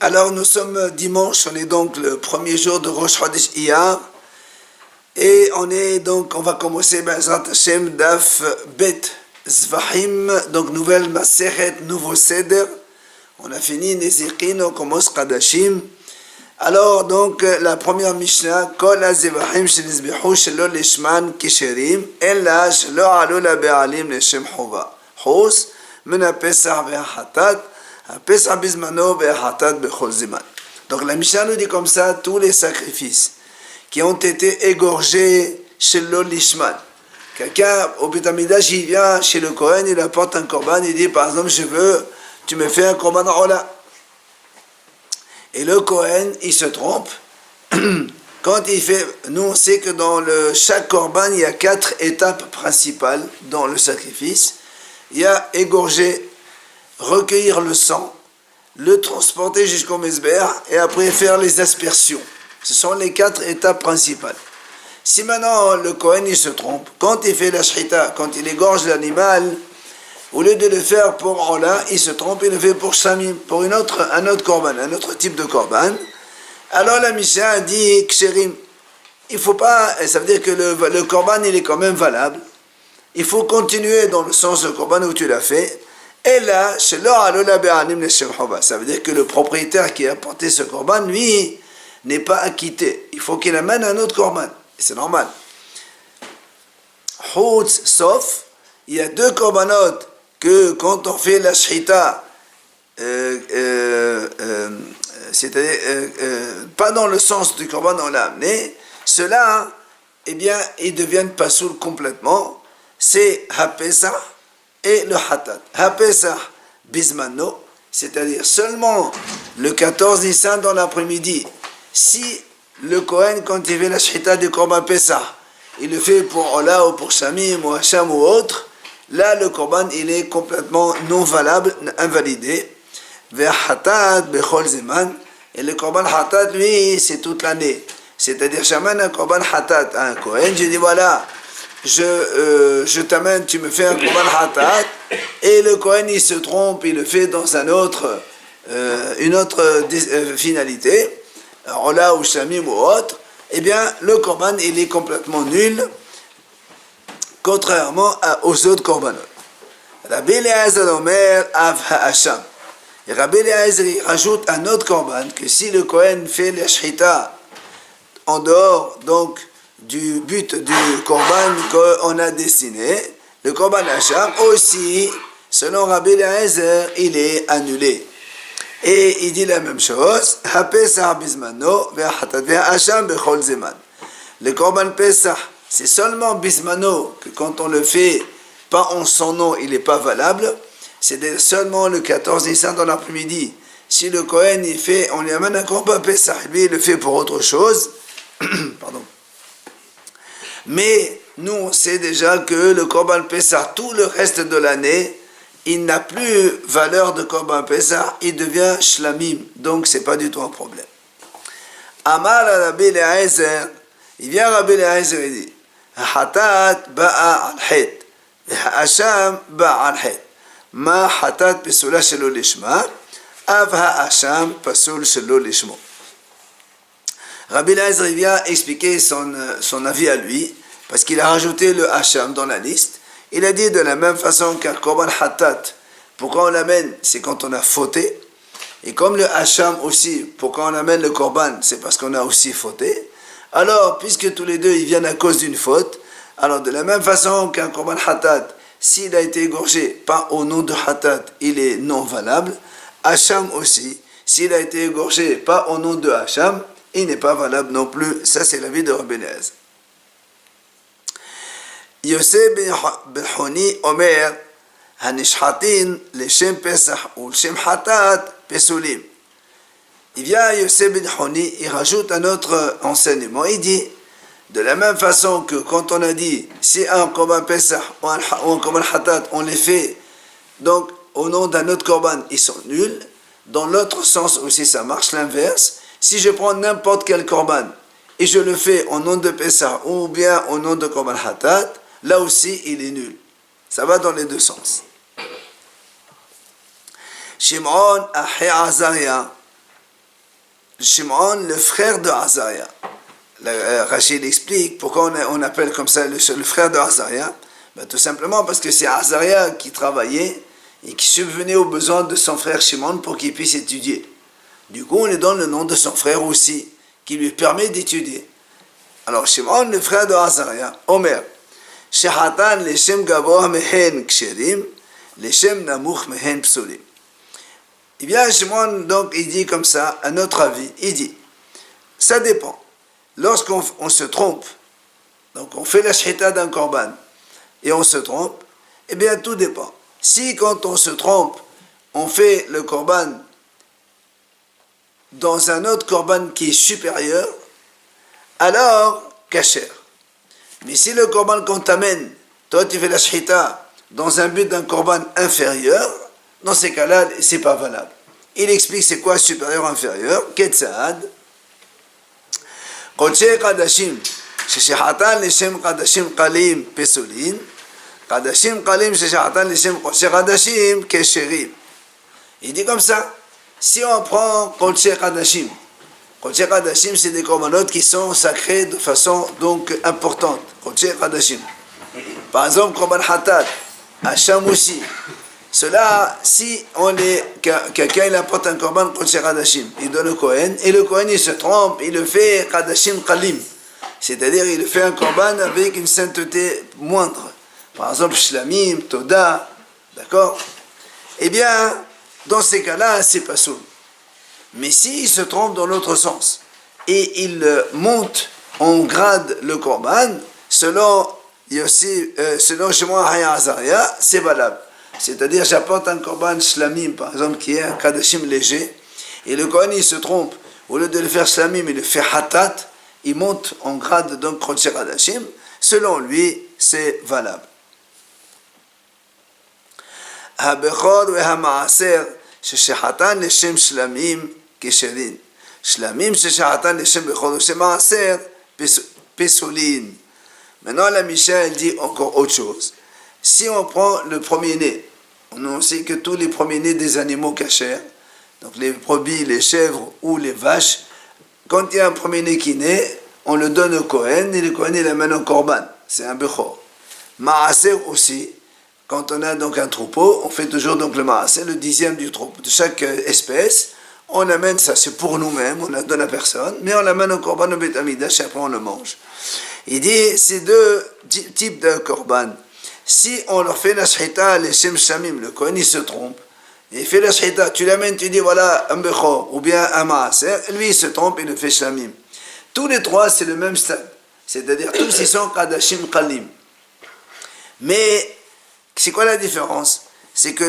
Alors nous sommes dimanche, on est donc le premier jour de Rosh Chodesh Iyar et on va commencer Be'ezrat Hashem Daf Bet Zvahim, donc nouvelle Masechet, nouveau Seder. On a fini Nezikin, on commence Kadashim. Alors donc la première Mishnah, Kol HaZevachim Shenizbechu Shelo Lishman Kisherim Ella Shelo Alu La Be'alim Leshem Chova Chos Min HaPesach VeHachatat donc la Mishnah nous dit comme ça tous les sacrifices qui ont été égorgés chez l'Olishman. Quelqu'un au Beth Amikdash, il vient chez le Kohen, il apporte un korban, il dit par exemple tu me fais un korban Ola. Et le Kohen il se trompe. Quand il fait, nous on sait que dans chaque korban il y a 4 étapes principales dans le sacrifice. Il y a égorger, recueillir le sang, le transporter jusqu'au Mesber et après faire les aspersions. Ce sont les 4 étapes principales. Si maintenant le Kohen il se trompe, quand il fait la shrita, quand il égorge l'animal, au lieu de le faire pour Ola, il se trompe, il le fait pour Shamim, pour un autre korban, un autre type de korban. Alors la Mishnah dit Ksherim, il faut pas, ça veut dire que le korban il est quand même valable. Il faut continuer dans le sens du korban où tu l'as fait. Et là, ça veut dire que le propriétaire qui a apporté ce korban, lui, n'est pas acquitté. Il faut qu'il amène un autre korban. Et c'est normal. Sauf, il y a 2 korbanot que quand on fait la shrita, c'est-à-dire, pas dans le sens du korban on l'a amené, ceux-là, eh bien, ils deviennent pasoul complètement. C'est HaPesach et le Hatat. HaPesach Bismano, c'est-à-dire seulement le 14 Nissan dans l'après-midi. Si le Kohen, quand il fait la Shrita du Korban Pesach, il le fait pour Ola ou pour Shamim ou Hacham ou autre, là le Korban il est complètement non valable, invalidé. Vers Hatat, Bechol Zeman, et le Korban Hatat, lui, c'est toute l'année. C'est-à-dire, j'amène un Korban Hatat à un Kohen, je dis voilà, je t'amène, tu me fais un korban hatat, et le Kohen il se trompe, il le fait dans une autre finalité, Ola ou Shamim ou autre, eh bien le korban il est complètement nul, contrairement aux autres korbanot. Rabbi Eliezer Omer Av Ha'asham. Et Rabbi Eliezer il rajoute un autre korban, que si le Kohen fait la shrita en dehors, donc, du but du korban qu'on a dessiné, le korban Hacham aussi, selon Rabbi Eliezer, il est annulé. Et il dit la même chose, HaPesach Bismano, Ve'Hatat Ve'Hacham Bechol Zeman. Le korban Pesach, c'est seulement Bismano, que quand on le fait pas en son nom, il n'est pas valable. C'est seulement le 14 Nissan dans l'après-midi. Si le Kohen, il fait, on lui amène un korban Pesach, lui, il le fait pour autre chose. Pardon. Mais nous, on sait déjà que le Korban Pesach, tout le reste de l'année, il n'a plus valeur de Korban Pesach, il devient Shlamim. Donc, ce n'est pas du tout un problème. Amar Rabbi Eliezer, il vient Rabbi Eliezer et dit Hatat ba'a al-het, Ha'asham ba'a al-het. Ma hatat pesula shelo lishma, av ha'asham pasul shelo lishmo. Rabbi Eliezer vient expliquer son avis à lui, parce qu'il a rajouté le Hacham dans la liste. Il a dit de la même façon qu'un Korban Hatat, pourquoi on l'amène, c'est quand on a fauté. Et comme le Hacham aussi, pourquoi on amène le Korban, c'est parce qu'on a aussi fauté. Alors, puisque tous les deux, ils viennent à cause d'une faute, alors de la même façon qu'un Korban Hatat, s'il a été égorgé pas au nom de Hatat, il est non valable. Hacham aussi, s'il a été égorgé pas au nom de Hacham, il n'est pas valable non plus. Ça, c'est l'avis de Rabbi Eliezer. Yosef ben Honi Omer, Hanishhatin, Leshem Pesach ou Leshem Hatat, Pesulim. Il vient Yosef ben Honi, il rajoute un autre enseignement. Il dit, de la même façon que quand on a dit, si un korban Pesach ou un korban Hatat, on les fait donc au nom d'un autre korban, ils sont nuls. Dans l'autre sens aussi, ça marche l'inverse. Si je prends n'importe quel korban et je le fais au nom de Pesach ou bien au nom de Korban Hatat, là aussi il est nul. Ça va dans les deux sens. Shimon Ahi Azaria, Shimon, le frère de Azaria. Rachid explique pourquoi on appelle comme ça le frère de Azaria. Ben, tout simplement parce que c'est Azaria qui travaillait et qui subvenait aux besoins de son frère Shimon pour qu'il puisse étudier. Du coup, on lui donne le nom de son frère aussi, qui lui permet d'étudier. Alors, Shimon, le frère de Azaria, Omer, Shehatan leshem gavoa mehen ksherim, leshem namuch mehen psulim. Eh bien, Shimon, donc, il dit comme ça, à notre avis, il dit, ça dépend. Lorsqu'on se trompe, donc on fait la shhita d'un korban, et on se trompe, eh bien, tout dépend. Si, quand on se trompe, on fait le korban dans un autre korban qui est supérieur, alors, kasher. Mais si le korban qu'on t'amène, toi tu fais la shhita dans un but d'un korban inférieur, dans ces cas-là, c'est pas valable. Il explique c'est quoi supérieur, inférieur, Ketsaad. Kodshei Kadashim, Sheshihatan Leshem Kadashim Kalim Pesolin, Kadashim Kalim Sheshihatan Leshem Kodshei Kadashim Kesherim. Il dit comme ça, si on prend Kodshei Kadashim, Kodshei Kadashim, c'est des korbanot qui sont sacrés de façon donc importante. Kodshei Kadashim. Par exemple, Korban Hatat, Hacham aussi. Cela, si quelqu'un il apporte un korban Kodshei Kadashim, il donne au Kohen, et le Kohen il se trompe, il le fait Kadashim Kalim. C'est-à-dire, il fait un korban avec une sainteté moindre. Par exemple, Shlamim, Toda, d'accord? Eh bien, dans ces cas-là, c'est pas soul. Mais s'il se trompe dans l'autre sens, et il monte en grade le korban, selon Shimon Haya Azaria, c'est valable. C'est-à-dire, j'apporte un korban shlamim, par exemple, qui est un kadashim léger, et le Kohen, il se trompe. Au lieu de le faire shlamim, il le fait hatat, il monte en grade donc kodshei kadashim. Selon lui, c'est valable. Ha-bechor ve-ha-ma'aser sheshehatan leshem shlamim kesherin. Shlamim sheshehatan leshem bechor ve-ha-ma'aser pesolin. Maintenant, la Mishnah, elle dit encore autre chose. Si on prend le premier-né, on sait que tous les premiers-nés des animaux cachers, donc les brebis, les chèvres ou les vaches, quand il y a un premier-né qui naît, on le donne au Kohen, et le Kohen il l'amène au Korban. C'est un Bechor. Maaser aussi, quand on a donc un troupeau, on fait toujours donc le Maaser, le 10e du troupeau, de chaque espèce, on amène ça, c'est pour nous-mêmes, on ne la donne à personne, mais on l'amène au Korban au Beth Amidash et après on le mange. Il dit, ces deux types de Korban, si on leur fait la shhita, les shem shamim, le Kohen il se trompe, il fait la shhita, tu l'amènes, tu dis voilà un bechor ou bien un maaser, lui il se trompe, il le fait shamim. Tous les trois c'est le même stade, c'est-à-dire tous ils sont kadashim kalim. Mais c'est quoi la différence? C'est que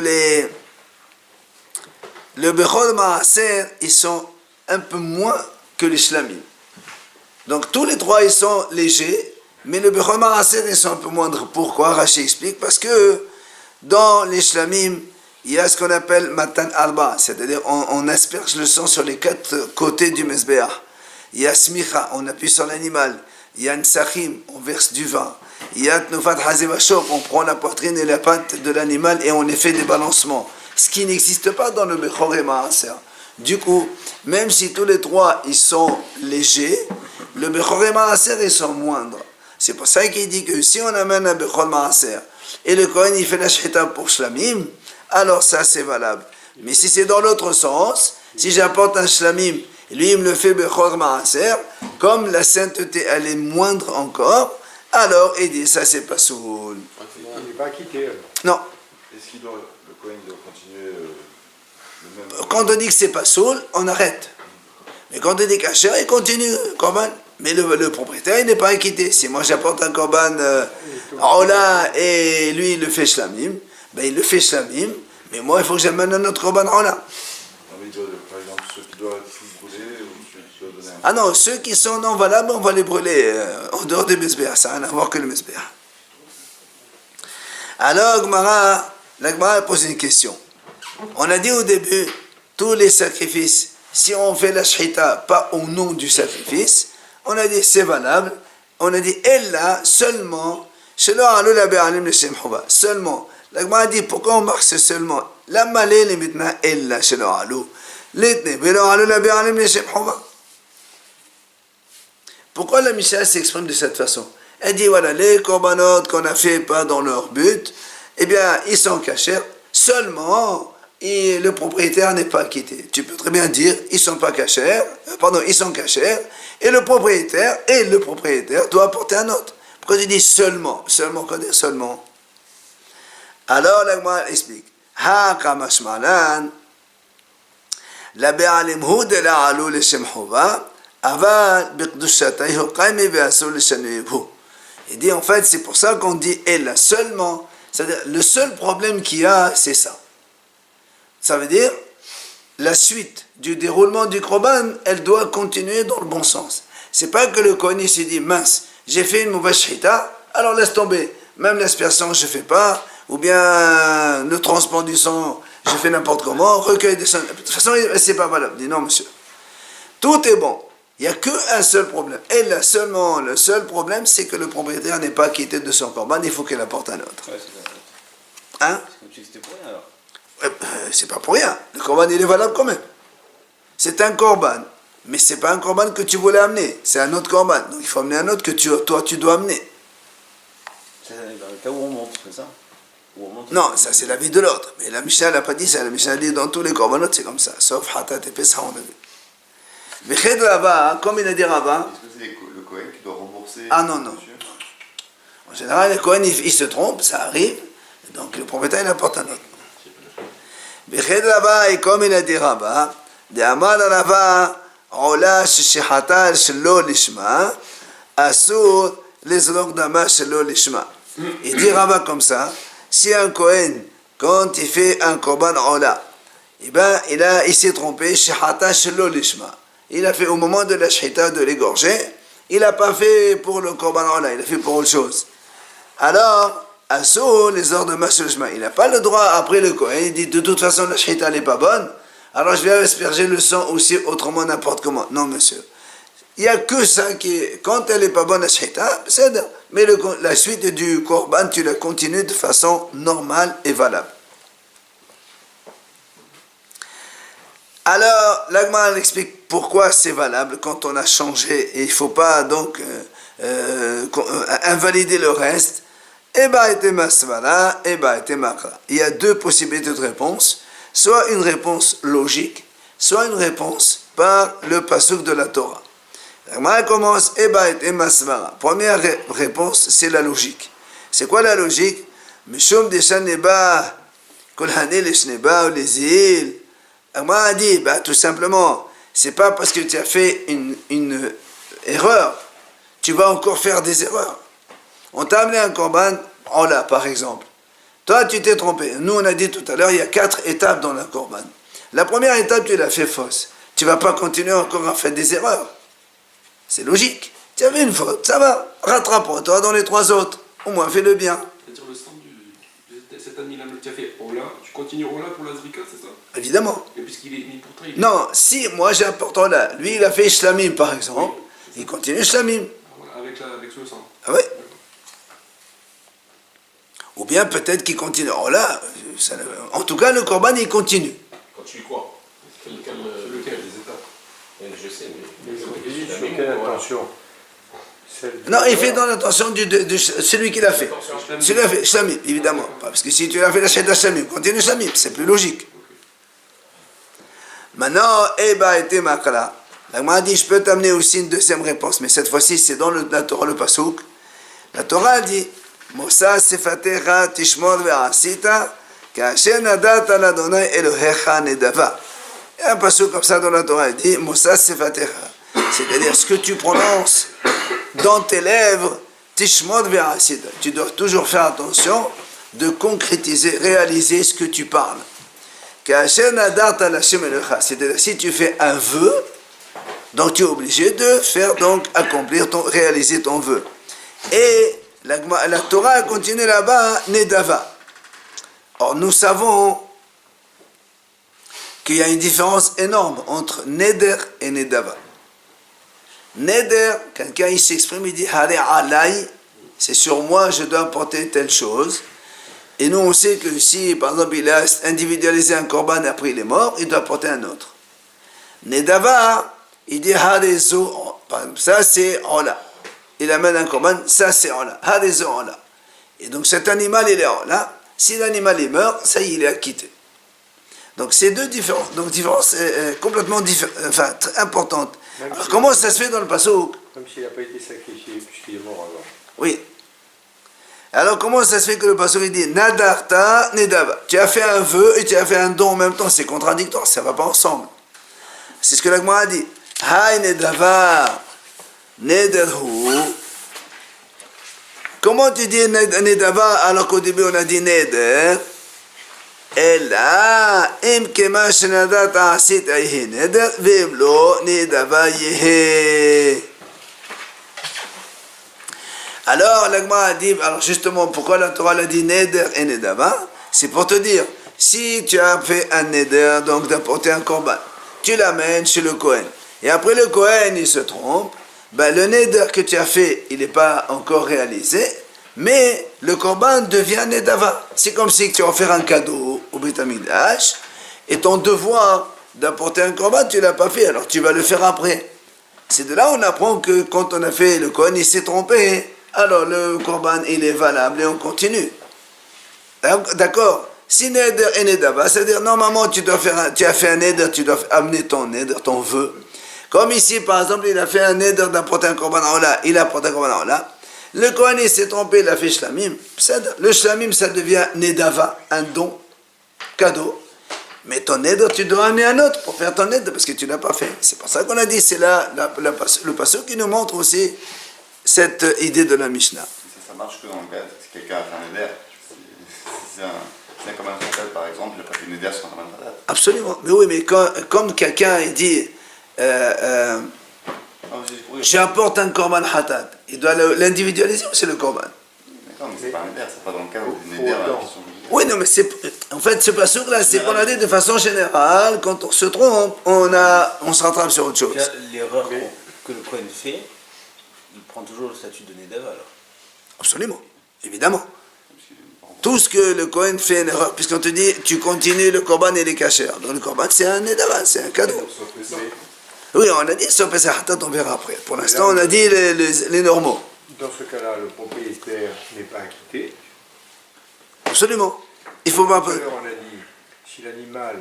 le bechor maaser ils sont un peu moins que les shlamim. Donc tous les trois ils sont légers. Mais le Bechor Maaser, ils sont un peu moindres. Pourquoi? Rashi explique. Parce que dans les Shlamim, il y a ce qu'on appelle Matan Arba, c'est-à-dire on asperge le sang sur les 4 côtés du Mezbeah. Il y a Smicha, on appuie sur l'animal. Il y a Nsachim, on verse du vin. Il y a Tnufat Hazevashop, on prend la poitrine et la patte de l'animal et on les fait des balancements. Ce qui n'existe pas dans le Bechor Maaser. Du coup, même si tous les trois ils sont légers, le Bechor Maaser ils sont moindres. C'est pour ça qu'il dit que si on amène un Bechor Maaser et le Kohen il fait la shhita pour Shlamim, alors ça c'est valable. Mais si c'est dans l'autre sens, si j'apporte un Shlamim, lui il me le fait Bechor Maaser, comme la sainteté elle est moindre encore, alors il dit ça c'est pas soul. Il n'est pas acquitté. Non. Est-ce qu'il doit, le Kohen doit continuer le même... Quand on dit que c'est pas soul, on arrête. Mais quand on dit kasher, il continue, Korban. Mais le propriétaire, il n'est pas acquitté. Si moi j'apporte un korban Ola et lui il le fait shlamim, ben il le fait shlamim, mais moi il faut que j'amène un autre korban Ola. Par exemple, ceux qui doivent être brûlés ou ceux qui doivent donner un... Ah non, ceux qui sont non valables, on va les brûler en dehors des Mezbeah, ça n'a rien à voir que le Mezbeah. Alors, la Gemara pose une question. On a dit au début, tous les sacrifices, si on fait la shhita pas au nom du sacrifice, on a dit c'est valable, on a dit Ella seulement, seulement. La Gemara dit pourquoi on marque ce seulement? La malé les maintenant Ella shelo alou. Pourquoi la Mishnah s'exprime de cette façon? Elle dit voilà, les korbanot qu'on a fait pas dans leur but, eh bien, ils sont cachés, seulement et le propriétaire n'est pas acquitté. Tu peux très bien dire ils sont pas cachés, ils sont cachés, et le propriétaire doit apporter un autre. Pourquoi tu dis seulement? Seulement, quoi dire seulement? Alors, la Gemara explique. Ha kamashmalan, la be'alim hu de la alu le shem chova, aval biqdushatay hu qaimi ve'asu le shanuyibhu. Il dit en fait, c'est pour ça qu'on dit elle seulement. C'est-à-dire, le seul problème qu'il y a, c'est ça. Ça veut dire, la suite du déroulement du korban, elle doit continuer dans le bon sens. C'est pas que le Kohen s'est dit, mince, j'ai fait une mauvaise shrita, alors laisse tomber. Même l'aspersion, je fais pas, ou bien le transport du sang, je fais n'importe comment, recueil des sang. De toute façon, c'est pas valable. Il dit, non, monsieur. Tout est bon. Il n'y a qu'un seul problème. Et là seulement, le seul problème, c'est que le propriétaire n'est pas acquitté de son korban, il faut qu'il apporte un autre. Ouais, c'est ça. Hein? C'est comme si c'était pour rien alors. C'est pas pour rien. Le korban, il est valable quand même. C'est un korban, mais c'est pas un korban que tu voulais amener. C'est un autre korban. Donc il faut amener un autre que toi, tu dois amener. C'est dans le cas où on monte, c'est ça? Où on monte, Non, ça c'est l'avis de l'autre. Mais la Mishnah n'a pas dit ça. La Mishnah dit dans tous les korbanot, c'est comme ça. Sauf Hatat et Pesach, on a vu. Mais Ched Rava, comme il a dit Rava. Est-ce que c'est le Kohen qui doit rembourser? Ah non. En général, le Kohen, il se trompe, ça arrive. Donc le propriétaire, il apporte un autre. Ched Rava, et comme il a dit Rava, de Amar Rava, Ola shishihata shelo lishma, asur lezrok dama shelo lishma. Il dit Rava comme ça, si un Kohen, quand il fait un korban Ola, eh ben, il s'est trompé, shihata shelo lishma. Il a fait au moment de la shhita de l'égorger, il n'a pas fait pour le korban Ola, il a fait pour autre chose. Alors, asur les ordres de Masulishma, il n'a pas le droit, après le Kohen, il dit de toute façon la shhita n'est pas bonne, alors je vais asperger le sang aussi autrement n'importe comment. Non monsieur, il n'y a que ça qui, quand elle n'est pas bonne la shhita, c'est d'accord. Mais la suite du korban, tu la continues de façon normale et valable. Alors, l'Agma explique pourquoi c'est valable quand on a changé et il ne faut pas donc invalider le reste. Eba était masvara, eba était makra. Il y a deux possibilités de réponse, soit une réponse logique, soit une réponse par le pasuk de la Torah. L'Agma commence eba était masvara. Première réponse, c'est la logique. C'est quoi la logique? Mishum deshan neba, kolhane leshneba ou les îles. Moi, a dit, tout simplement, c'est pas parce que tu as fait une erreur, tu vas encore faire des erreurs. On t'a amené un korban, Ola par exemple. Toi, tu t'es trompé. Nous, on a dit tout à l'heure, il y a 4 étapes dans la korban. La première étape, tu l'as fait fausse. Tu vas pas continuer encore à faire des erreurs. C'est logique. Tu avais une faute, ça va. Rattrape-toi dans les 3 autres. Au moins, fais le bien. C'est-à-dire le sang de cet animal que tu as fait Ola, tu continues Ola pour la Zrika, c'est ça? Évidemment. Et puisqu'il est mis pour toi, Non, si moi j'apporte là, lui il a fait Shlamim par exemple, il continue Shlamim. Voilà, avec ce sang. Ah oui. Ou bien peut-être qu'il continue. Oh là, en tout cas le korban il continue. Continue quoi? Lequel Les étapes. Je sais, mais. Sur quelle intention? Non, il fait dans l'intention de celui qui l'a fait. Celui qui l'a fait Shlamim, évidemment. Parce que si tu l'as fait la Sheda Shlamim, continue Shlamim, c'est plus logique. Maintenant, Eba était Makra. La Gemara dit, je peux t'amener aussi une deuxième réponse, mais cette fois-ci, c'est dans la Torah, le Pasuk. La Torah dit, Mosa sefatecha tishmor ve'asita, ka'asher nadata l'Adonai Elohecha nedava. Il y a un Pasuk comme ça dans la Torah, il dit, Mosa sefatecha. C'est-à-dire, ce que tu prononces dans tes lèvres, tishmor ve'asita. Tu dois toujours faire attention de concrétiser, réaliser ce que tu parles. C'est-à-dire, si tu fais un vœu, donc tu es obligé de faire, donc accomplir, réaliser ton vœu. Et la Torah continue là-bas, Nedava. Or, nous savons qu'il y a une différence énorme entre Neder et Nedava. Neder, quelqu'un il s'exprime, il dit Hare alay, c'est sur moi, je dois apporter telle chose. Et nous, on sait que si, par exemple, il a individualisé un korban et après il est mort, il doit apporter un autre. Nedava, il dit Hadezo, ça c'est Ola. Il amène un korban, ça c'est Ola. Hadezo Ola. Et donc cet animal il est Ola. Si l'animal il meurt, ça y est, il est acquitté. Donc c'est deux différences. Donc différences complètement différentes, enfin très importantes. Alors comment ça se fait dans le passouk? Comme s'il n'a pas été sacrifié, puisqu'il est mort avant. Oui. Alors comment ça se fait que le passouk il dit Nadarta Nedava? Tu as fait un vœu et tu as fait un don en même temps. C'est contradictoire, ça ne va pas ensemble. C'est ce que la Gemara a dit. Hay Nedava Nederhu. Comment tu dis Nedava alors qu'au début on a dit Neder? Ella im kema shenadat asit ayhi neder ve'im lo Nedava yehe. Alors, l'Agma a dit, alors justement, pourquoi la Torah l'a dit Neder et Nedava? C'est pour te dire, si tu as fait un Neder, donc d'apporter un korban, tu l'amènes chez le Kohen, et après le Kohen, il se trompe, ben le Neder que tu as fait, il n'est pas encore réalisé, mais le korban devient Nedava. C'est comme si tu as offert un cadeau au Beit HaMikdash, et ton devoir d'apporter un korban, tu ne l'as pas fait, alors tu vas le faire après. C'est de là on apprend que quand on a fait le Kohen, il s'est trompé. Alors le korban il est valable et on continue. D'accord? Si neder et nedava, c'est-à-dire normalement tu as fait un neder, tu dois amener ton neder, ton vœu. Comme ici par exemple, il a fait un neder d'apporter un korban ola, il a apporté un korban ola. Le kohen il s'est trompé, il a fait shlamim. Le shlamim ça devient nedava, un don, cadeau. Mais ton neder tu dois amener un autre pour faire ton neder parce que tu l'as pas fait. C'est pour ça qu'on a dit, c'est là le passage qui nous montre aussi cette idée de la Mishnah. Ça marche que dans le cas si quelqu'un a fait un éder. Si c'est un korban khatat par exemple, il a pas fait une éder sur un korban khatat. Absolument. Mais oui, mais comme quelqu'un il dit j'apporte un korban khatat, il doit l'individualiser ou c'est le korban? D'accord, mais c'est pas un éder, c'est pas dans le cas où une éder qui sont... Oui, non, mais en fait, ce passage là, c'est qu'on a dit de façon générale, quand on se trompe, on se rattrape sur autre chose. L'erreur que le Kohen fait, il prend toujours le statut de Nedava alors. Absolument, évidemment. Tout ce que le Kohen fait une erreur, puisqu'on te dit, tu continues le korban et les cachers. Donc le korban, c'est un Nedava, c'est un cadeau. Oui, on a dit, sauf Pesach Hatat, on verra après. Pour l'instant, on a dit les normaux. Dans ce cas-là, le propriétaire n'est pas acquitté. Absolument. Il faut pas... Tout à l'heure, on a dit, si l'animal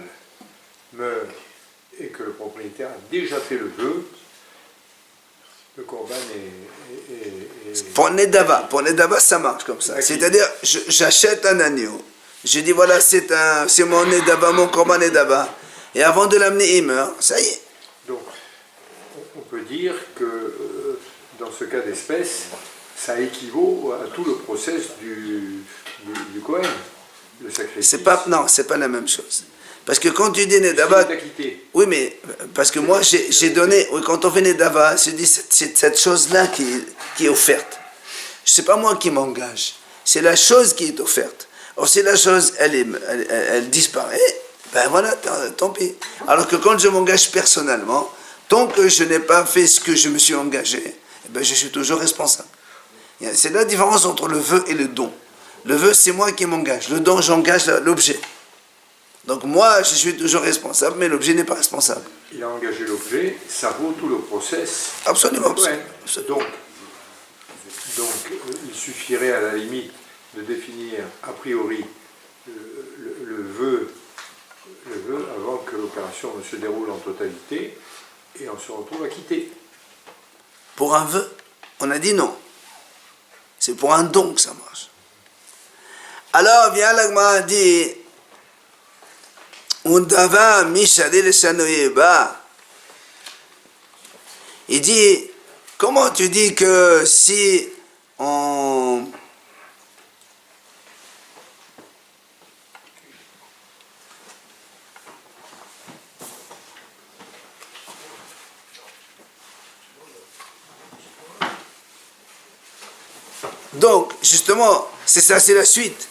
meurt et que le propriétaire a déjà fait le vœu, le korban est... Pour Nedava, ça marche comme ça. C'est-à-dire, j'achète un agneau. Je dis, voilà, c'est mon Nedava, mon korban Nedava. Et avant de l'amener, il meurt. Ça y est. Donc, on peut dire que dans ce cas d'espèce, ça équivaut à tout le process du Kohen, le sacrifice. Non, c'est pas la même chose. Parce que quand tu dis Nedava, oui, mais parce que moi j'ai donné, oui, quand on fait Nedava, je dis c'est cette chose-là qui est offerte. C'est pas moi qui m'engage, c'est la chose qui est offerte. Or si la chose elle disparaît, ben voilà, tant pis. Alors que quand je m'engage personnellement, tant que je n'ai pas fait ce que je me suis engagé, ben je suis toujours responsable. C'est la différence entre le vœu et le don. Le vœu, c'est moi qui m'engage. Le don, j'engage l'objet. Donc moi, je suis toujours responsable, mais l'objet n'est pas responsable. Il a engagé l'objet, ça vaut tout le process. Absolument. Donc, il suffirait à la limite de définir a priori le vœu avant que l'opération ne se déroule en totalité, et on se retrouve acquitté. Pour un vœu, on a dit non. C'est pour un don que ça marche. Alors, vient l'Agma dit Undava Mishalil Shanoyeba. Il dit, comment tu dis que si on... Donc, justement, c'est ça, c'est la suite.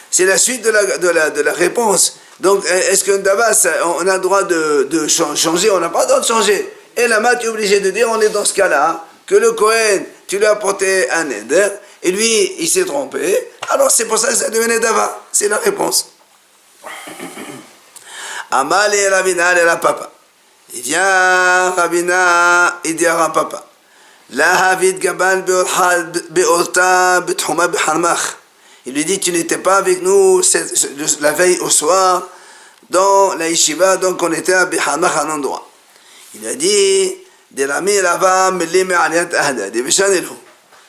C'est la suite de la réponse. Donc, est-ce qu'un Davas, on a le droit de changer? On n'a pas le droit de changer. Et là-bas, tu es obligé de dire, on est dans ce cas-là, que le Kohen, tu lui as apporté un éder, et lui, il s'est trompé. Alors, c'est pour ça que ça devenait Dava. C'est la réponse. Amal et la Vinal et la Papa. Il vient, Rabina, il dit à Rav Papa, La Havid Gabal Be'ota Bethouma Beharmach. Il lui dit, tu n'étais pas avec nous la veille au soir dans la yeshiva, donc on était à Beharmach, un endroit. Il a dit, Delami Rava Melim Aliat Ahda, Deveshanelu.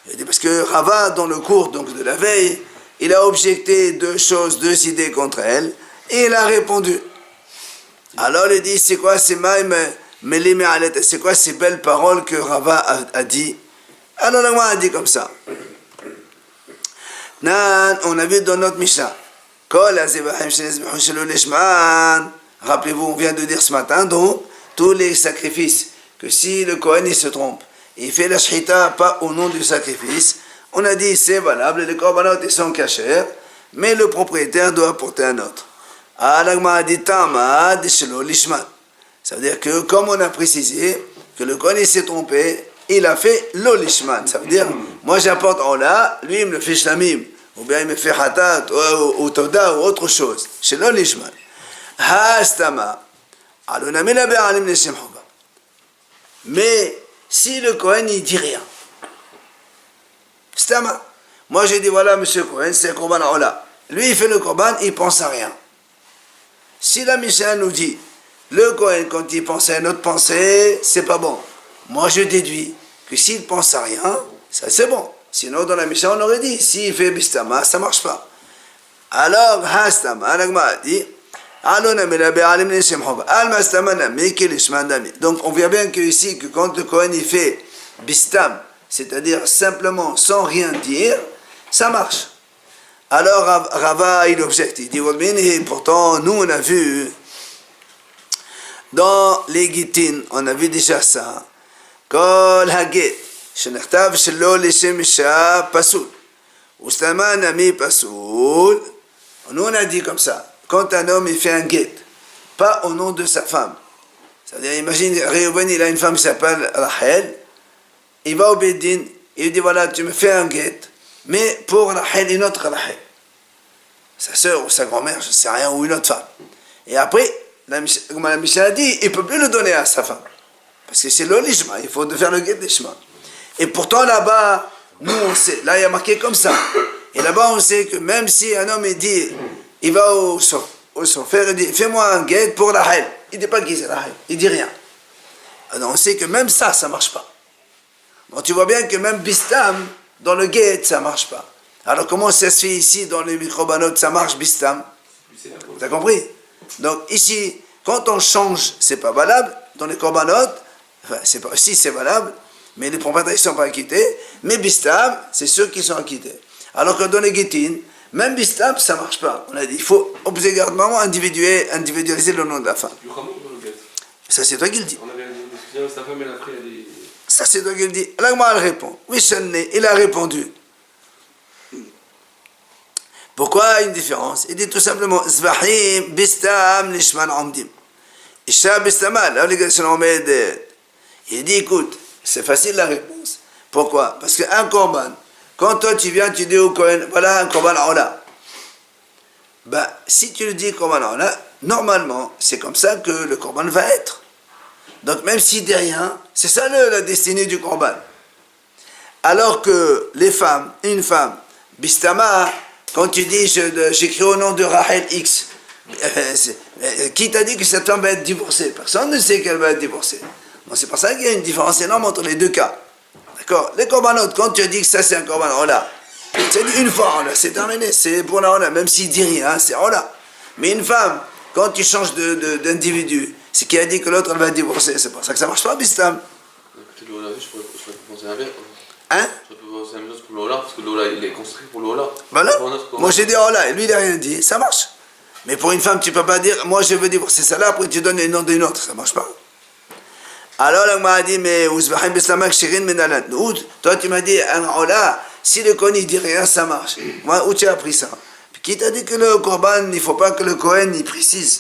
Il a dit, parce que Rava, dans le cours donc, de la veille, il a objecté deux choses, deux idées contre elle, et il a répondu. Alors il dit, c'est quoi ces maïm Melim Aliat, c'est quoi ces belles paroles que Rava a dit? Alors le a dit comme ça. Nan, on a vu dans notre Mishnah, rappelez-vous, on vient de dire ce matin, donc, tous les sacrifices, que si le Kohen il se trompe, il fait la shchita pas au nom du sacrifice, on a dit c'est valable, les korbanot ils sont cachers, mais le propriétaire doit apporter un autre. Alagma a dit tamad shelo lishman. Ça veut dire que, comme on a précisé, que le Kohen il s'est trompé, il a fait lo lishman. Ça veut dire, moi j'apporte Ola, lui il me fait shlamim, ou bien il me fait hatat, ou toda, ou autre chose. Shelo lishman. Hastama. Mais si le Kohen il dit rien, stama. Moi j'ai dit voilà monsieur Kohen, c'est un korban Ola. Lui il fait le korban, il pense à rien. Si la Mishnah nous dit le Kohen quand il pense à une autre pensée, c'est pas bon. Moi je déduis que s'il pense à rien, ça c'est bon. Sinon dans la Mishnah on aurait dit s'il fait bistama, ça marche pas. Alors hastama, Alagma a dit. Donc on voit bien que ici, que quand le Kohen il fait bistam, c'est-à-dire simplement sans rien dire, ça marche. Alors Rava il objecte, il dit pourtant nous on a vu dans les Gitin, on a vu déjà ça. Kol haget shenechtav shelo lishem isha pasul, ustama nami pasul. Nous on a dit comme ça. Quand un homme il fait un guet, pas au nom de sa femme. C'est-à-dire, imagine, Réhouven, il a une femme qui s'appelle Rachel, il va au Bédin, il dit voilà, tu me fais un guet, mais pour Rachel, une autre Rachel. Sa sœur ou sa grand-mère, je ne sais rien, ou une autre femme. Et après, comme la Mishnah a dit, il ne peut plus le donner à sa femme. Parce que c'est le lishma, il faut faire le guet lishma. Et pourtant là-bas, nous on sait, là il y a marqué comme ça. Et là-bas on sait que même si un homme il dit, il va au sofer, il dit fais-moi un guet pour Rachel. Il ne dit pas qui c'est Rachel, il dit rien. Alors on sait que même ça ne marche pas. Donc tu vois bien que même Bistam, dans le guet, ça ne marche pas. Alors comment ça se fait ici dans les microbanot, ça marche Bistam? Tu as compris? Donc ici, quand on change, c'est pas valable. Dans les korbanot, enfin, si c'est valable, mais les propriétaires ne sont pas acquittés. Mais Bistam, c'est ceux qui sont acquittés. Alors que dans les Gitin, même Bistam, ça ne marche pas. On a dit, il faut obligatoirement individualiser le nom de la femme. Ça, c'est toi qui le dis. On avait dit, sa femme, elle a pris des... Ça, c'est toi qui le dis. L'agma, elle répond. Oui, il a répondu. Pourquoi une différence? Il dit tout simplement, Zvahim, Bistam, Nishman, Amdim. Isha, Bistama, là, les gars, il dit, écoute, c'est facile la réponse. Pourquoi? Parce qu'un korban, quand toi tu viens, tu dis au Kohen, voilà un korban Ola. Ben, si tu le dis korban Ola, normalement, c'est comme ça que le korban va être. Donc même s'il dit rien, c'est ça la destinée du korban. Alors que les femmes, une femme, Bistama, quand tu dis j'écris au nom de Rachel X, qui t'a dit que cette femme va être divorcée? Personne ne sait qu'elle va être divorcée. Donc c'est pour ça qu'il y a une différence énorme entre les deux cas. D'accord? Les korbanot, quand tu dis que ça c'est un korban Ola, tu dis une fois Ola, c'est terminé, c'est pour la Ola, même s'il dit rien, c'est Ola. Mais une femme, quand tu changes d'individu, c'est qui a dit que l'autre elle va divorcer, c'est pour ça que ça marche pas, Bistam. Écoutez, le Ola, je pourrais penser à l'inverse. Hein? Je peux penser à la même chose pour le Ola, parce que le Ola il est construit pour le Ola. Voilà. Moi j'ai dit Ola, et lui il n'a rien dit, ça marche. Mais pour une femme, tu ne peux pas dire, moi je veux divorcer celle-là, après tu donnes le nom d'une autre, ça ne marche pas. Alors, là, m'a dit, mais toi, tu m'as dit, un Ola, si le Kohen ne dit rien, ça marche. Moi, où tu as appris ça? Puis qui t'a dit que le Korban, il ne faut pas que le Kohen il précise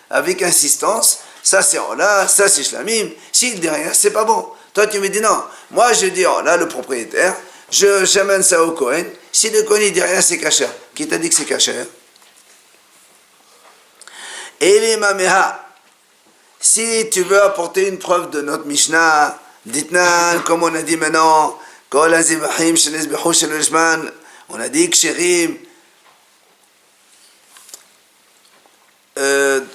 avec insistance, ça c'est Ola, ça c'est Shlamim, s'il ne dit rien, c'est pas bon. Toi, tu me dis non. Moi, je dis Ola, le propriétaire, j'amène ça au Kohen, si le Kohen ne dit rien, c'est kasher. Qui t'a dit que c'est kasher? Et les mameha. si tu veux apporter une preuve de notre Mishnah, dites-nous, comme on a dit maintenant, Kol hazivahim shenizbehu shel lishman, on a dit ksherim.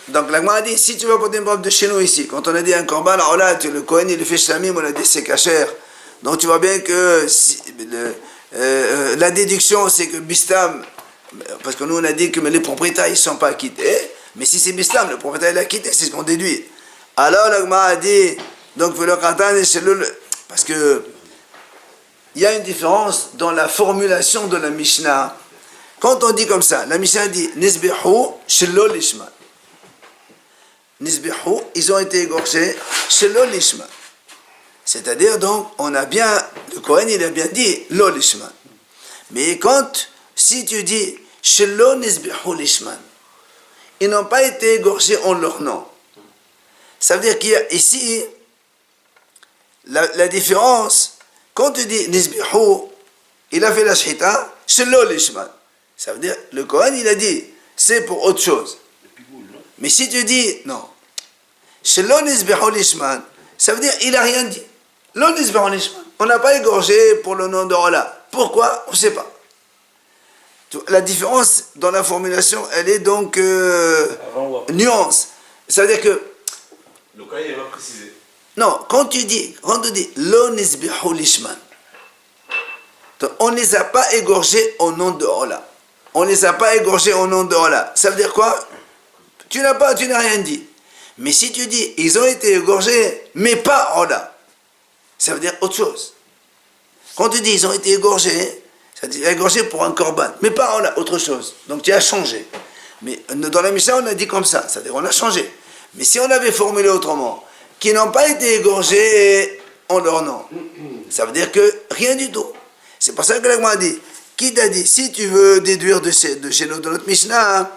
Donc la Gemara a dit, si tu veux apporter une preuve de chez nous ici, quand on a dit un korban, alors là, le Kohen il fait shlamim, on a dit c'est kasher. Donc tu vois bien que la déduction c'est que Bistam, parce que nous on a dit que les propriétaires ils ne sont pas acquittés, mais si c'est Bistam, le propriétaire il est acquitté, c'est ce qu'on déduit. Alors la Gemara a dit, donc parce que il y a une différence dans la formulation de la Mishnah. Quand on dit comme ça, la Mishnah dit Nisbihu shelo lishman. Nisbihu, ils ont été égorgés shelo lishman. C'est-à-dire donc, on a bien, le Kohen il a bien dit lo lishman. Mais si tu dis shelo nisbihu lishman, ils n'ont pas été égorgés en leur nom. Ça veut dire qu'il y a ici la différence. Quand tu dis nisbihu, il a fait la shhita shelo lishman. Ça veut dire, le Kohen, il a dit, c'est pour autre chose. Mais si tu dis, non, Shelo nisbehu lishman, ça veut dire, il n'a rien dit. Lo nisbehu lishman. On n'a pas égorgé pour le nom de Allah. Pourquoi? On ne sait pas. La différence dans la formulation, elle est donc nuance. Ça veut dire que... Le Kohen, il va préciser. Non, quand tu dis, Lo nisbehu lishman, on ne les a pas égorgés au nom de Allah. On ne les a pas égorgés au nom de Allah. Ça veut dire quoi? Tu n'as rien dit. Mais si tu dis, ils ont été égorgés, mais pas Allah, ça veut dire autre chose. Quand tu dis, ils ont été égorgés, ça veut dire égorgés pour un korban, mais pas Allah, autre chose. Donc tu as changé. Mais dans la Mishnah, on a dit comme ça, c'est-à-dire on a changé. Mais si on avait formulé autrement, qui n'ont pas été égorgés en leur nom, ça veut dire que rien du tout. C'est pour ça que l'Agma a dit, qui t'a dit, si tu veux déduire de chez nous, de notre Mishnah,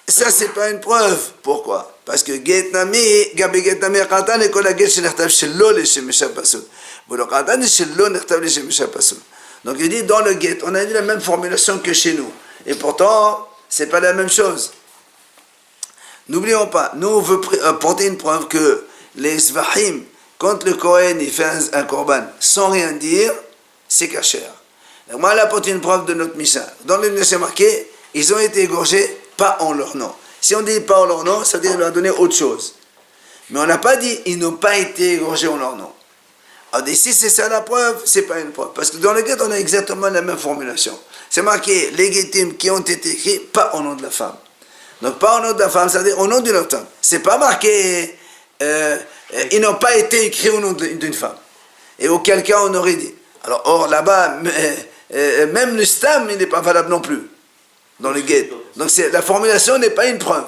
ça c'est pas une preuve. Pourquoi? Parce que Gabi Getnami Qatan et Kol Get Shenechtav Shelo Leshem Meshapasun. Volo Qatan et Shelo Nechtav Leshem Meshapasun. Donc il dit, dans le Get, on a dit la même formulation que chez nous. Et pourtant, c'est pas la même chose. N'oublions pas, nous on veut apporter une preuve que les Zvahim, quand le Kohen il fait un korban sans rien dire, c'est kasher. Moi, elle apporte une preuve de notre Mishnah. Dans le Mishnah, c'est marqué, ils ont été égorgés pas en leur nom. Si on dit pas en leur nom, ça veut dire qu'il leur a donné autre chose. Mais on n'a pas dit, ils n'ont pas été égorgés en leur nom. Alors ici, c'est ça la preuve, c'est pas une preuve. Parce que dans le guet, on a exactement la même formulation. C'est marqué, les guetim qui ont été écrits, pas au nom de la femme. Donc pas au nom de la femme, ça veut dire au nom d'une autre femme. C'est pas marqué, ils n'ont pas été écrits au nom d'une femme. Et auquel cas, on aurait dit. Alors, or, là-bas, même le stam, il n'est pas valable non plus, dans le guet. Donc, la formulation n'est pas une preuve.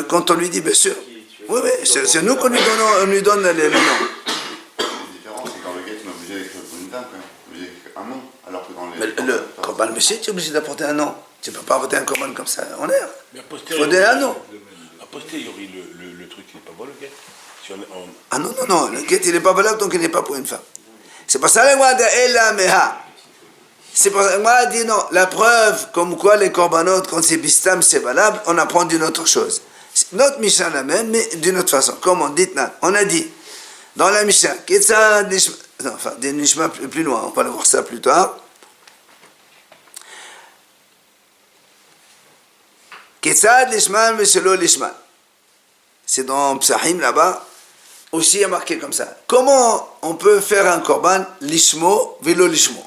Quand on lui dit, bien sûr. Oui, c'est nous qu'on lui donne les noms. La différence, c'est que dans le guet, on est obligé d'écrire pour une dame, quand même. On est obligé d'écrire un nom. Alors que dans les... Mais le korban monsieur, tu es obligé d'apporter un nom. Tu ne peux pas apporter un korban comme ça en l'air. Mais il faut donner un nom. A posteriori, le truc, il n'est pas bon, le guet. Si Ah non, le guet, il n'est pas valable, donc il n'est pas pour une femme. C'est pour ça que moi, Ella Meha. C'est pour ça que moi, dit non. La preuve, comme quoi les korbanot, quand c'est bistam, c'est valable, on apprend d'une autre chose. Notre Mishnah la même, mais d'une autre façon. Comment? Dites-nous. On a dit, dans la Mishnah, enfin, des Nishma plus loin, on va le voir ça plus tard. Ketsad lishman veshelo lishman. C'est dans Psahim là-bas, aussi il y a marqué comme ça. Comment on peut faire un korban lishmo velo lishmo?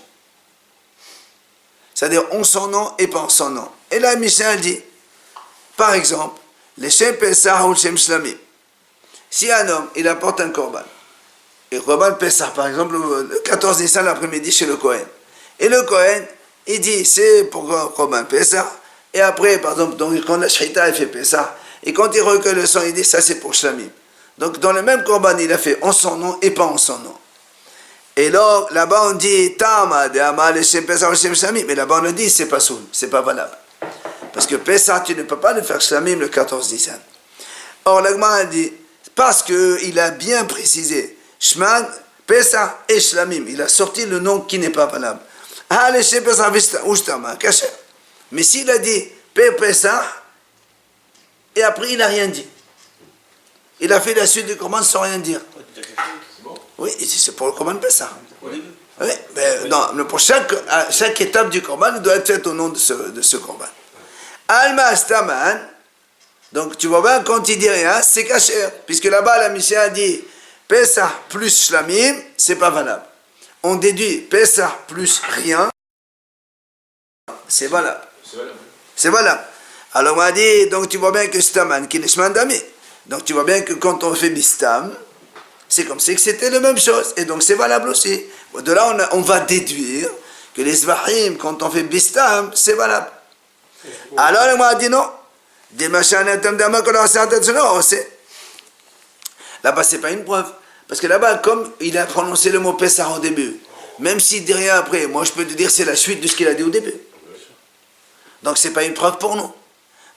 C'est-à-dire en son nom et pas en son nom. Et là, Mishnah dit, par exemple, les Shem Pesach ou Shem Shlamim. Si un homme, il apporte un korban, et le korban Pesach, par exemple, le 14 Nissan l'après-midi chez le Kohen. Et le Kohen, il dit, c'est pour le korban Pesach. Et après, par exemple, donc, quand la Shrita, il fait Pesach. Et quand il recueille le sang, il dit, ça c'est pour Shlamim. Donc, dans le même korban, il a fait en son nom et pas en son nom. Et là-bas, on dit, Tama, de Amal, et Shem Pesach ou Shem Shlamim. Mais là-bas, on le dit, c'est pas soul, c'est pas valable. Parce que Pesach, tu ne peux pas le faire Shlamim le 14 Nissan. Or, l'Agma a dit, parce qu'il a bien précisé, Shman, Pesach et Shlamim, il a sorti le nom qui n'est pas valable. Mais s'il a dit Pesach, et et après il n'a rien dit. Il a fait la suite du Corban sans rien dire. Oui, c'est pour le Corban Pessah. Oui, mais non, pour chaque étape du Corban, il doit être fait au nom de ce Corban. Alma Astaman, donc tu vois bien, quand il dit rien, c'est caché. Puisque là-bas, la Mishnah a dit Pessah plus Shlamim, c'est pas valable. On déduit Pessah plus rien, c'est valable. C'est valable. Alors on a dit, donc tu vois bien que Staman, qui est Shman Dami. Donc tu vois bien que quand on fait Bistam, c'est comme si c'était la même chose. Et donc c'est valable aussi. De là, on va déduire que les Zvahim, quand on fait Bistam, c'est valable. Alors on a dit non. Là-bas, c'est pas une preuve. Parce que là-bas, comme il a prononcé le mot Pessah au début, même s'il dit rien après, moi je peux te dire c'est la suite de ce qu'il a dit au début. Donc c'est pas une preuve pour nous.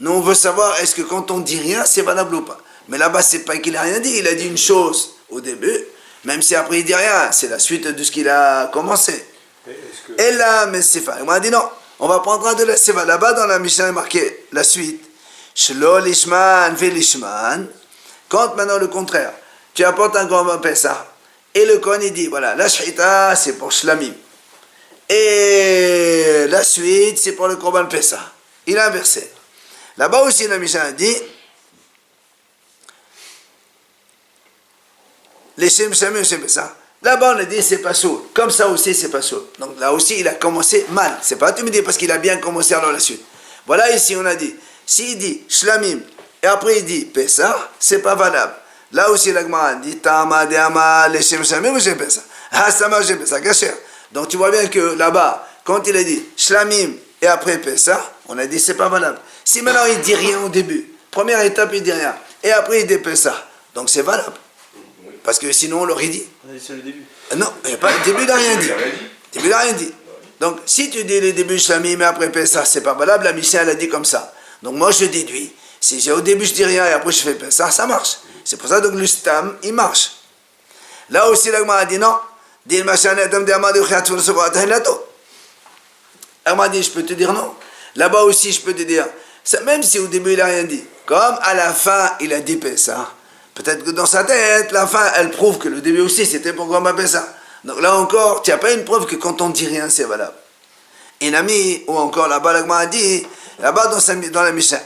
Nous on veut savoir est-ce que quand on dit rien, c'est valable ou pas. Mais là-bas, c'est pas qu'il a rien dit, il a dit une chose au début, même si après il dit rien, c'est la suite de ce qu'il a commencé. Et là, mais c'est pas. On m'a dit non, on va prendre de la Seva. Là-bas dans la Mishnah, il est marqué la suite. Shelo lishman ve lishman. Quand maintenant le contraire, tu apportes un Corban Pessah, et le Kohen il dit, voilà, la Shechita c'est pour Shlamim. Et la suite c'est pour le Corban Pessah. Il a inversé. Là-bas aussi la Mishnah dit, les Shem Shamim Shem Pessah. Là-bas on a dit c'est pas sourd. Comme ça aussi c'est pas sourd. Donc là aussi il a commencé mal. C'est pas tu me dis parce qu'il a bien commencé alors la suite. Voilà ici on a dit, s'il dit Shlamim, et après il dit Pessah, c'est pas valable. Là aussi la Gemara dit Tama Deama les Shem Shamim ou Shem Pessah. Hasama Shem Pessah, Gacher. Donc tu vois bien que là-bas, quand il a dit Shlamim et après Pessah, on a dit c'est pas valable. Si maintenant il dit rien au début, première étape il dit rien, et après il dit Pessah, donc c'est valable. Parce que sinon on l'aurait dit. On a dit c'est le début. Non, pas, le début n'a rien dit. Le début n'a rien dit. Donc si tu dis le début Shlamim et après Pessah, c'est pas valable, la Mishnah elle a dit comme ça. Donc moi je déduis. Si au début je dis rien et après je fais Pessah, ça marche. C'est pour ça donc le Stam, il marche. Là aussi la Gemara a dit non. Elle m'a dit je peux te dire non. Là-bas aussi je peux te dire. Même si au début il n'a rien dit. Comme à la fin il a dit Pessah. Peut-être que dans sa tête, la fin, elle prouve que le début aussi, c'était pour qu'on m'appelle ça. Donc là encore, tu n'as pas une preuve que quand on dit rien, c'est valable. Inami, ou encore là-bas, la Gemara a dit, là-bas dans la Mishnah,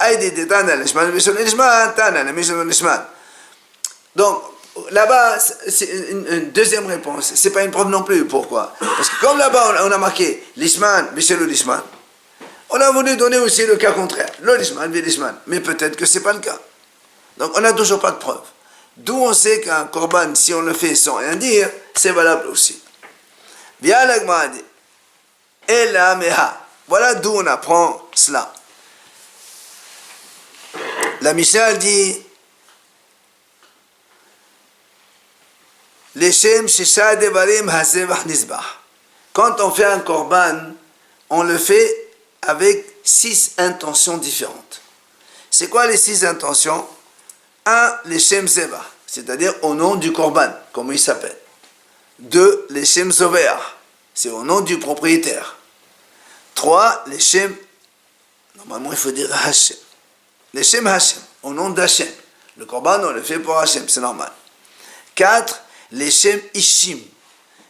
donc, là-bas, c'est une deuxième réponse. C'est pas une preuve non plus. Pourquoi? Parce que comme là-bas, on a marqué l'Ishman, Bishel ou l'Ishman, on a voulu donner aussi le cas contraire. Le l'Ishman, l'Ishman. Mais peut-être que c'est pas le cas. Donc, on n'a toujours pas de preuve. D'où on sait qu'un korban, si on le fait sans rien dire, c'est valable aussi. Bien la Gemara dit, et la meha. Voilà d'où on apprend cela. La Mishnah dit, Leshem shisha devarim hazevach nizbah. Quand on fait un korban, on le fait avec 6 intentions différentes. C'est quoi les 6 intentions? 1, Leshem Zeva, c'est-à-dire au nom du Korban, comme il s'appelle. 2, Leshem Zoveah, c'est au nom du propriétaire. 3, Leshem, normalement il faut dire Hashem. Leshem Hashem, au nom d'Hashem. Le Korban, on le fait pour Hashem, c'est normal. 4, Leshem Ishim,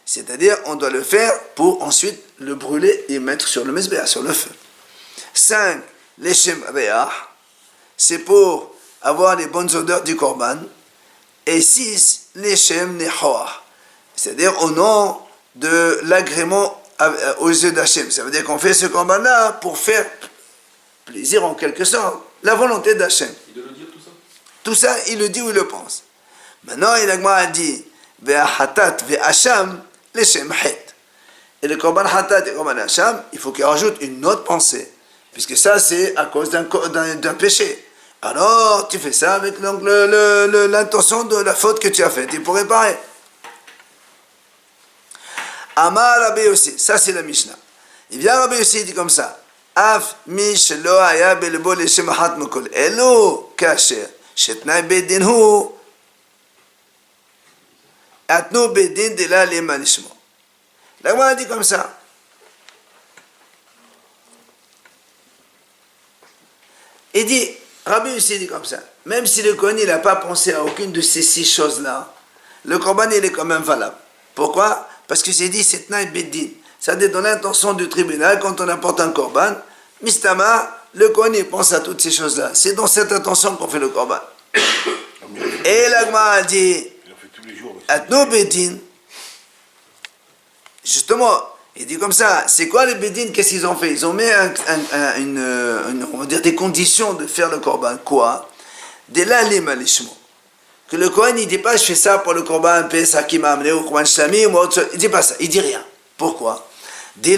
c'est-à-dire on doit le faire pour ensuite le brûler et mettre sur le mesbéa, sur le feu. 5, Leshem Reah, c'est pour avoir les bonnes odeurs du Korban. Et 6, Leshem Nehoah, c'est-à-dire au nom de l'agrément aux yeux d'Hachem. Ça veut dire qu'on fait ce Korban-là pour faire plaisir en quelque sorte, la volonté d'Hachem. Il doit le dire tout ça? Tout ça, il le dit ou il le pense. Maintenant, il a dit Ve'ahatat ve'asham Leshem Het. Et le Korban Hatat et le Korban Hasham, il faut qu'il rajoute une autre pensée, puisque ça, c'est à cause d'un péché. Alors, tu fais ça avec donc, l'intention de la faute que tu as faite. Il faut réparer. Amar Rabbi Yossi, ça c'est la Mishnah. Il vient Rabbi Yossi, il dit comme ça. Af mi shelo haya belebo leshem achat mekol elu kasher shetnai bedin hu atnu bedin de la lema lishmo. La Gemara dit comme ça. Il dit Rabbi aussi dit comme ça. Même si le Kohen n'a pas pensé à aucune de ces 6 choses-là, le Korban il est quand même valable. Pourquoi? Parce que c'est dit c'est Tnaï Beddin. Ça dit dans l'intention du tribunal quand on apporte un Korban. Mistama, le Kohen il pense à toutes ces choses-là. C'est dans cette intention qu'on fait le Korban. Et l'Agma a dit Il en fait tous les jours. Atno Beddin. Justement, il dit comme ça, c'est quoi les Bédines? Qu'est-ce qu'ils ont fait? Ils ont mis on va dire des conditions de faire le Korban. Quoi? Dès là, que le Kohen, il dit pas, je fais ça pour le Korban, Pesach qui m'a amené au Korban Shlami, ou autre chose. Il dit pas ça, il dit rien. Pourquoi? C'est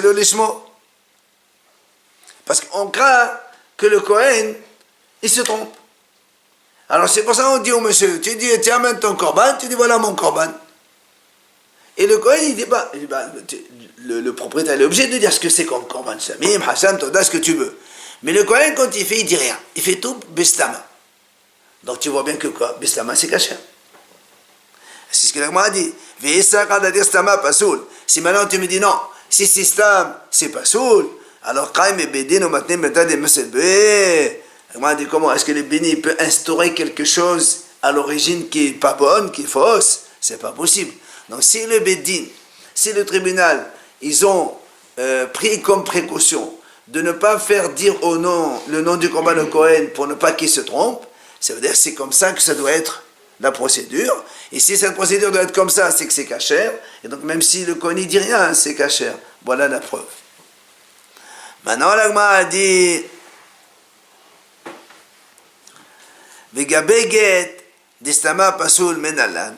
le lishmo. Parce qu'on craint que le Kohen, il se trompe. Alors c'est pour ça qu'on dit au monsieur, tu dis, tiens, amène ton Korban, tu dis, voilà mon Korban. Et le Kohen, il dit pas, le propriétaire est obligé de dire ce que c'est comme Korban Shamim, Hassan, Toda, ce que tu veux. Mais le Kohen, quand il fait, il dit rien. Il fait tout Bestama. Donc tu vois bien que quoi? Bestama, c'est caché. C'est ce que l'Agma a dit. Si maintenant tu me dis non, si c'est Stam, c'est pas soul, alors Kaim et Bedin au matin, Betad et Mesed Bé. L'Agma a dit comment? Est-ce que le Béni peut instaurer quelque chose à l'origine qui est pas bonne, qui est fausse? C'est pas possible. Donc si le Beddin, si le tribunal, ils ont pris comme précaution de ne pas faire dire le nom du Korban au Kohen pour ne pas qu'il se trompe, ça veut dire que c'est comme ça que ça doit être la procédure. Et si cette procédure doit être comme ça, c'est que c'est cachère. Et donc même si le Kohen ne dit rien, c'est cachère. Voilà la preuve. Maintenant l'Agma a dit Vegabeget destama pasul menalan.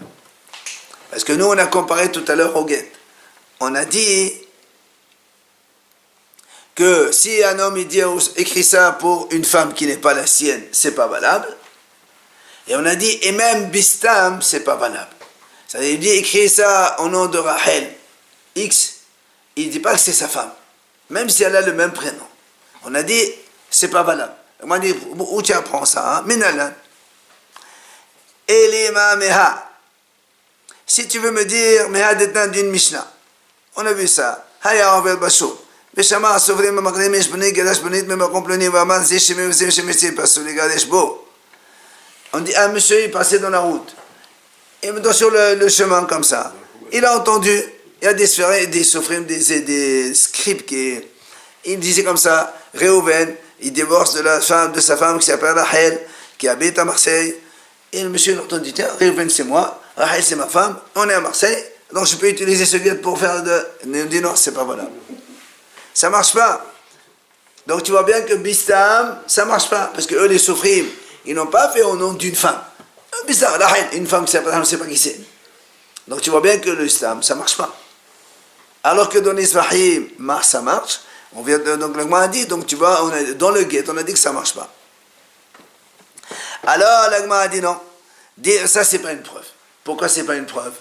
Parce que nous, on a comparé tout à l'heure au guet. On a dit que si un homme il dit, écrit ça pour une femme qui n'est pas la sienne, c'est pas valable. Et on a dit, et même Bistam, c'est pas valable. C'est-à-dire, il dit, écrit ça au nom de Rachel, X, il dit pas que c'est sa femme, même si elle a le même prénom. On a dit, c'est pas valable. On m'a dit, où tu apprends ça? Minalan. Elima Meha. Si tu veux me dire, mais d'une Mishnah, on a vu ça. Haya Ovel Bashur. Beshama Asovrim Mamakrim Eshboni Gadash Bonit Memakomploni Vaman Zeshime Zeshime Pasouli Gadesh Bo. On dit, un monsieur il passait dans la route. Et sur le chemin comme ça. Il a entendu, il y a des soprim, des scribes qui. Il disait comme ça, Réhouven, il divorce de sa femme qui s'appelle Rachel, qui habite à Marseille. Et le monsieur il dit, tiens, Réhouven c'est moi. Rachel, c'est ma femme, on est à Marseille, donc je peux utiliser ce guet pour faire Il me dit non, c'est pas valable. Ça marche pas. Donc tu vois bien que Bistam, ça marche pas, parce que eux, les Soufrim, ils n'ont pas fait au nom d'une femme. Bistam, Rachel, une femme qui s'appelle, on ne sait pas qui c'est. Donc tu vois bien que le Islam, ça marche pas. Alors que dans l'Israhim, ça marche. On vient donc l'Agma a dit, donc tu vois, dans le guet, on a dit que ça marche pas. Alors l'Agma a dit non. Ça, c'est pas une preuve. Pourquoi c'est pas une preuve?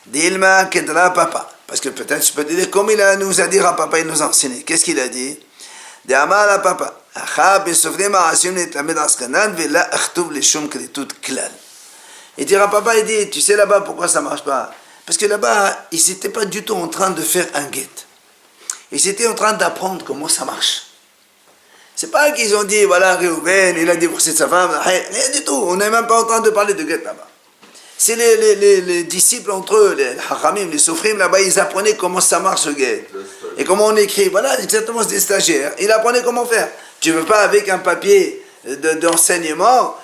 Dilma Kedra Papa. Parce que peut-être je peux te dire, comme nous a dit Papa, il nous a enseigné. Qu'est-ce qu'il a dit? De Amar Papa. Il dit Papa, il dit, tu sais là-bas pourquoi ça marche pas? Parce que là-bas, ils n'étaient pas du tout en train de faire un guet. Ils étaient en train d'apprendre comment ça marche. C'est pas qu'ils ont dit, voilà, Réhouven, il a divorcé de sa femme, rien du tout. On n'est même pas en train de parler de guet là-bas. C'est les disciples entre eux, les hachamim, les soufrim, là-bas, ils apprenaient comment ça marche le guet. Et comment on écrit. Voilà, exactement, c'est des stagiaires. Ils apprenaient comment faire. Tu ne veux pas, avec un papier d'enseignement,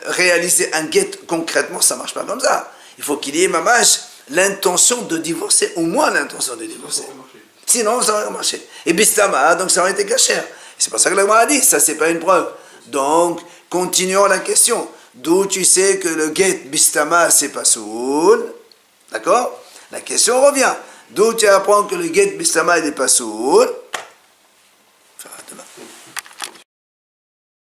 réaliser un guet concrètement, ça ne marche pas comme ça. Il faut qu'il y ait, mamash, l'intention de divorcer, au moins l'intention de divorcer. Sinon, ça va marcher. Et bistama, donc ça aurait été caché. C'est pas ça que l'Agma a dit, ça c'est pas une preuve. Donc, continuons la question. D'où tu sais que le guet bistama c'est pas soul? D'accord? La question revient. D'où tu apprends que le guet bistama il est pas soul?